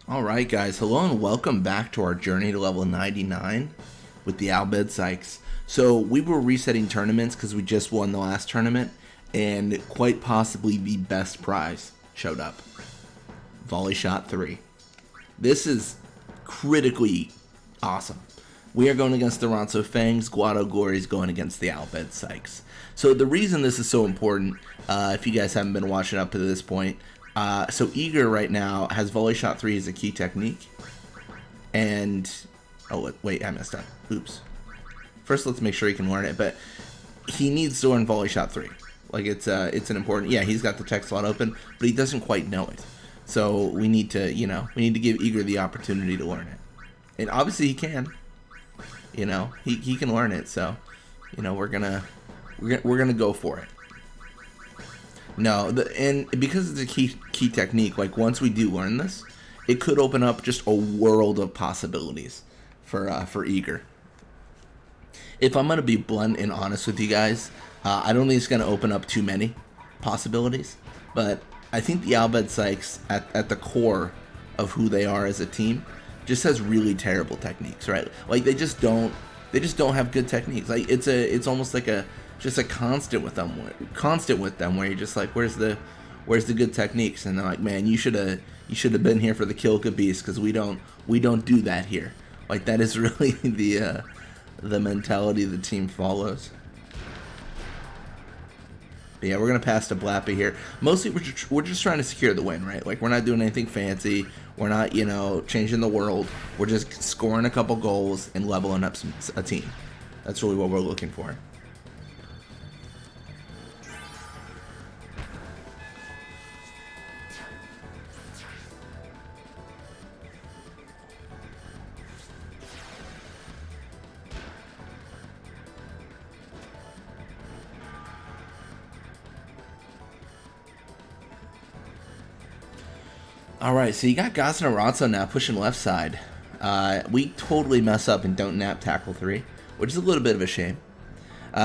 Alright guys, hello and welcome back to our journey to level 99 with the Bhed Psyches. So we were resetting tournaments because we just won the last tournament, and quite possibly the best prize showed up. Volley Shot 3. This is critically awesome. We are going against the Ronso Fangs, Guado Glory is going against the Bhed Psyches. So the reason this is so important, if you guys haven't been watching up to this point, so Eager right now has Volley Shot 3 as a key technique, and oh wait, I messed up. Oops. First, let's make sure he can learn it, but he needs to learn Volley Shot 3. Like it's an important. Yeah, he's got the tech slot open, but he doesn't quite know it. So we need to give Eager the opportunity to learn it, and obviously he can. He can learn it. So, we're gonna go for it. No, and because it's a key technique, like once we do learn this, it could open up just a world of possibilities for Eager. If I'm gonna be blunt and honest with you guys, I don't think it's gonna open up too many possibilities, but I think the Bhed Psyches at the core of who they are as a team just has really terrible techniques, right? Like they just don't have good techniques. Like it's almost like just a constant with them where you're just like, where's the good techniques? And they're like, man, you should have been here for the Kill Beast, because we don't do that here. Like that is really the mentality the team follows. But yeah, we're gonna pass to Blappy here. Mostly we're just trying to secure the win, right? Like we're not doing anything fancy. We're not changing the world. We're just scoring a couple goals and leveling up a team. That's really what we're looking for. Alright, so you got Goss and Aranzo now pushing left side. We totally mess up and don't nap tackle 3, which is a little bit of a shame.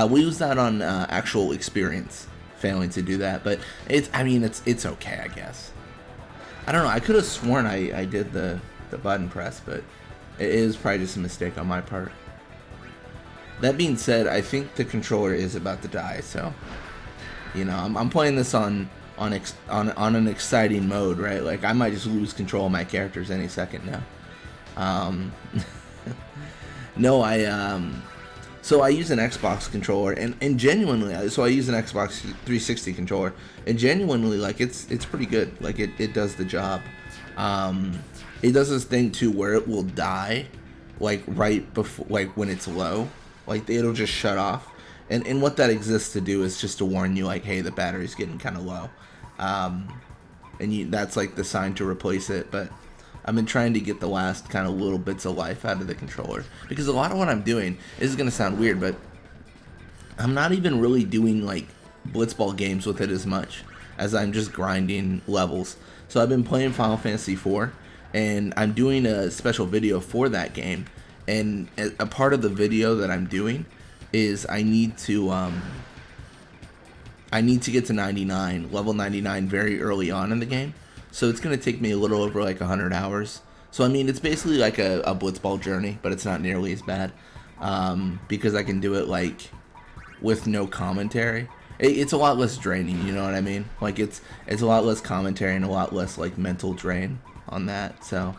We use that on actual experience, failing to do that, but it's okay, I guess. I don't know, I could have sworn I did the button press, but it is probably just a mistake on my part. That being said, I think the controller is about to die, so I'm playing this on an exciting mode, right? Like I might just lose control of my characters any second now. No, so I use an Xbox controller, and genuinely, so I use an Xbox 360 controller, and genuinely, like it's pretty good. Like it does the job. It does this thing too where it will die, like right before, like when it's low, like it'll just shut off. And what that exists to do is just to warn you, like, hey, the battery's getting kind of low. That's like the sign to replace it. But I've been trying to get the last kind of little bits of life out of the controller, because a lot of what I'm doing, this is going to sound weird, but I'm not even really doing like Blitzball games with it as much as I'm just grinding levels. So I've been playing Final Fantasy IV, and I'm doing a special video for that game, and a part of the video that I'm doing is I need to get to 99, level 99 very early on in the game. So it's going to take me a little over like 100 hours. So I mean, it's basically like a Blitzball journey, but it's not nearly as bad, because I can do it like with no commentary. It's a lot less draining, you know what I mean? Like it's a lot less commentary and a lot less like mental drain on that. So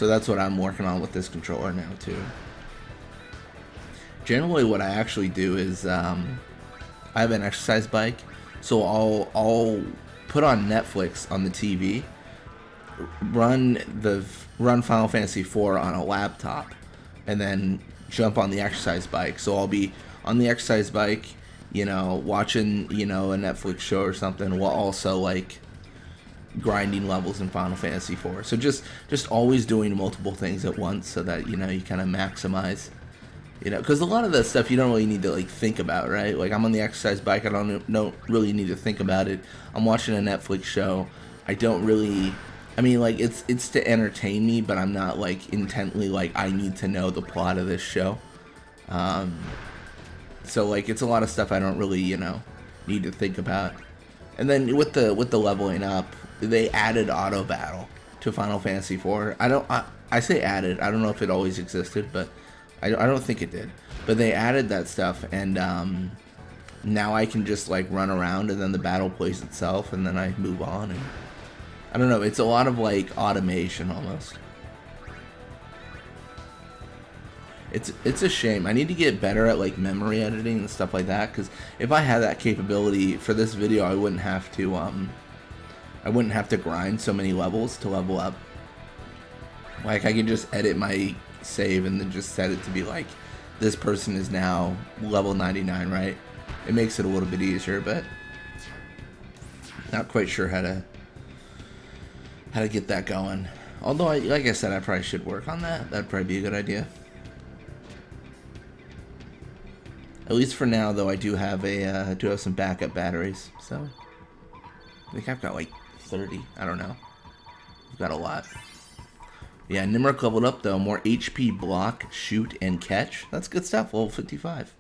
that's what I'm working on with this controller now too. Generally, what I actually do is I have an exercise bike, so I'll put on Netflix on the TV, run Final Fantasy IV on a laptop, and then jump on the exercise bike. So I'll be on the exercise bike, watching a Netflix show or something, while also like grinding levels in Final Fantasy IV. So just always doing multiple things at once, so that you kind of maximize. Because a lot of that stuff you don't really need to like think about, right? Like I'm on the exercise bike, I don't really need to think about it. I'm watching a Netflix show. I don't really, like it's to entertain me, but I'm not like intently like I need to know the plot of this show. So like it's a lot of stuff I don't really need to think about. And then with the leveling up, they added auto battle. to Final Fantasy IV. I say added. I don't know if it always existed, but I don't think it did. But they added that stuff, and now I can just like run around, and then the battle plays itself, and then I move on. And I don't know. It's a lot of like automation almost. It's a shame. I need to get better at like memory editing and stuff like that, because if I had that capability for this video, I wouldn't have to grind so many levels to level up. Like I can just edit my save and then just set it to be like, this person is now level 99, right? It makes it a little bit easier, but not quite sure how to get that going. Although, like I said, I probably should work on that. That'd probably be a good idea. At least for now, though, I do have some backup batteries. So I think I've got like 30. I don't know. I've got a lot. Yeah, Nimrok leveled up though. More HP, block, shoot, and catch. That's good stuff. Level 55.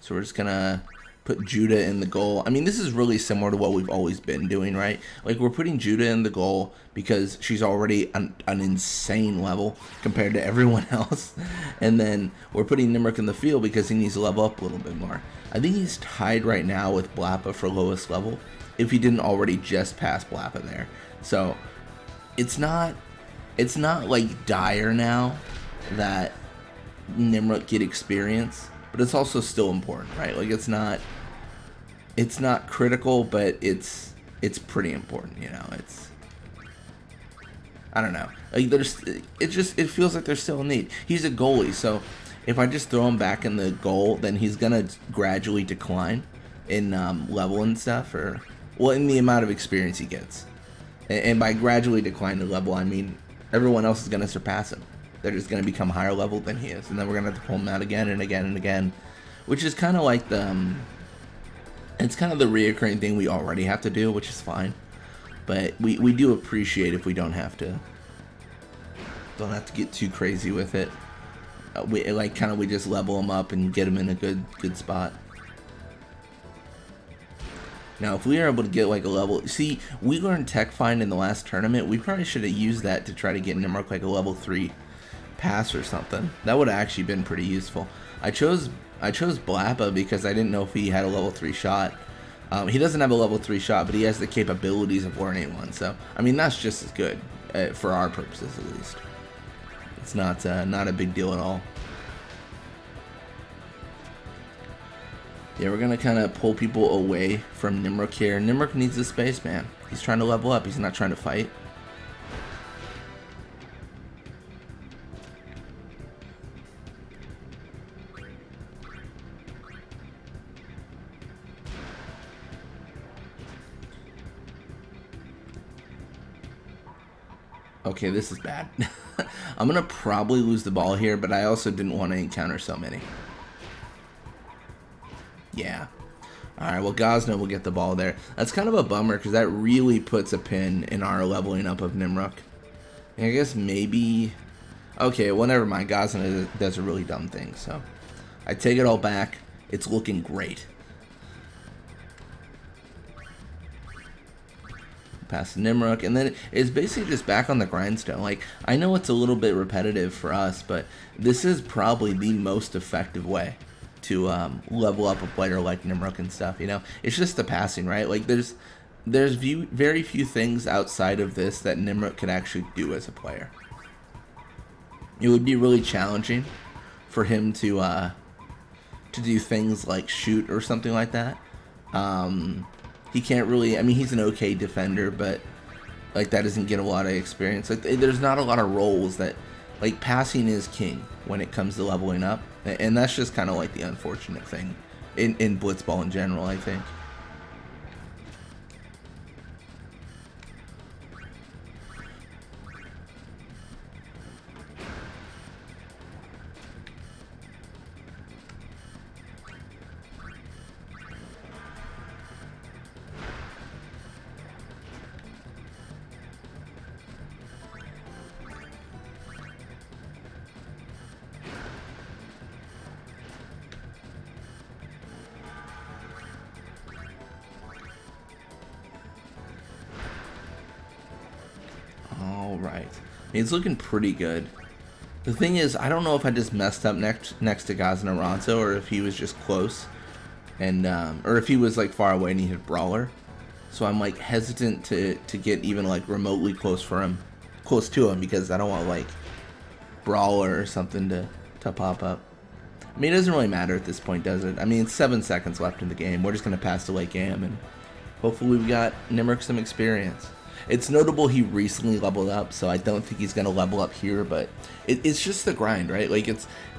So we're just gonna put Judah in the goal. I mean, this is really similar to what we've always been doing, right? Like, we're putting Judah in the goal because she's already an insane level compared to everyone else. And then we're putting Nimrok in the field because he needs to level up a little bit more. I think he's tied right now with Blappa for lowest level, if he didn't already just pass Blappa there. So it's not like dire now that Nimrok get experience, but it's also still important, right? Like, it's not critical, but it's pretty important, you know. I don't know. Like, it feels like there's still a need. He's a goalie, so if I just throw him back in the goal, then he's gonna gradually decline in level and stuff, or well, in the amount of experience he gets. And by gradually decline in level, I mean everyone else is gonna surpass him. They're just going to become higher level than he is. And then we're going to have to pull him out again and again and again. Which is kind of like it's kind of the reoccurring thing we already have to do, which is fine. But we do appreciate if we don't have to get too crazy with it. We just level him up and get him in a good spot. Now, if we are able to get like a level... See, we learned Tech Find in the last tournament. We probably should have used that to try to get Nimrok like a level 3 pass or something. That would have actually been pretty useful. I chose Blappa because I didn't know if he had a level 3 shot. He doesn't have a level 3 shot, but he has the capabilities of learning one. So, I mean, that's just as good for our purposes, at least. It's not a big deal at all. Yeah, we're gonna kind of pull people away from Nimrok here. Nimrok needs the space, man. He's trying to level up. He's not trying to fight. Okay, this is bad. I'm gonna probably lose the ball here, but I also didn't want to encounter so many. Yeah. Alright, well, Gosno will get the ball there. That's kind of a bummer, because that really puts a pin in our leveling up of Nimrok. And I guess maybe... Okay, well, never mind. Gosno does a really dumb thing, so... I take it all back. It's looking great. Past Nimrok, and then it's basically just back on the grindstone. Like, I know it's a little bit repetitive for us, but this is probably the most effective way to level up a player like Nimrok and stuff, you know? It's just the passing, right? Like, there's very few things outside of this that Nimrok could actually do as a player. It would be really challenging for him to do things like shoot or something like that. He can't really, I mean, he's an okay defender, but like, that doesn't get a lot of experience. Like, there's not a lot of roles that, like, passing is king when it comes to leveling up, and that's just kind of like the unfortunate thing in Blitzball in general, I think. right. He's looking pretty good. The thing is, I don't know if I just messed up next to Gazanaranzo or if he was just close. And, or if he was, like, far away and he hit Brawler. So I'm, like, hesitant to get even, like, remotely close to him because I don't want, like, Brawler or something to pop up. I mean, it doesn't really matter at this point, does it? I mean, it's 7 seconds left in the game. We're just going to pass the late game, and hopefully we've got Nimerick some experience. It's notable he recently leveled up, so I don't think he's going to level up here, but it's just the grind, right? Like,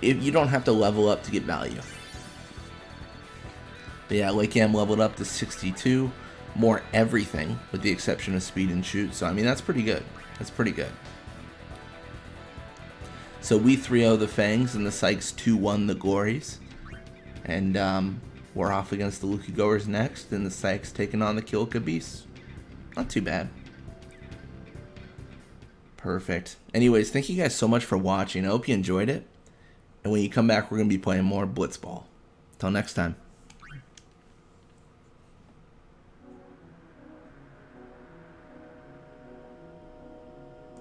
you don't have to level up to get value. But yeah, late game leveled up to 62. More everything, with the exception of speed and shoot. So, I mean, that's pretty good. That's pretty good. So we 3-0 the Fangs and the Psyches 2-1 the Glories. And we're off against the Luka Goers next, and the Psyches taking on the Kilka Beasts. Not too bad. Perfect. Anyways, thank you guys so much for watching. I hope you enjoyed it. And when you come back, we're going to be playing more Blitzball. Until next time.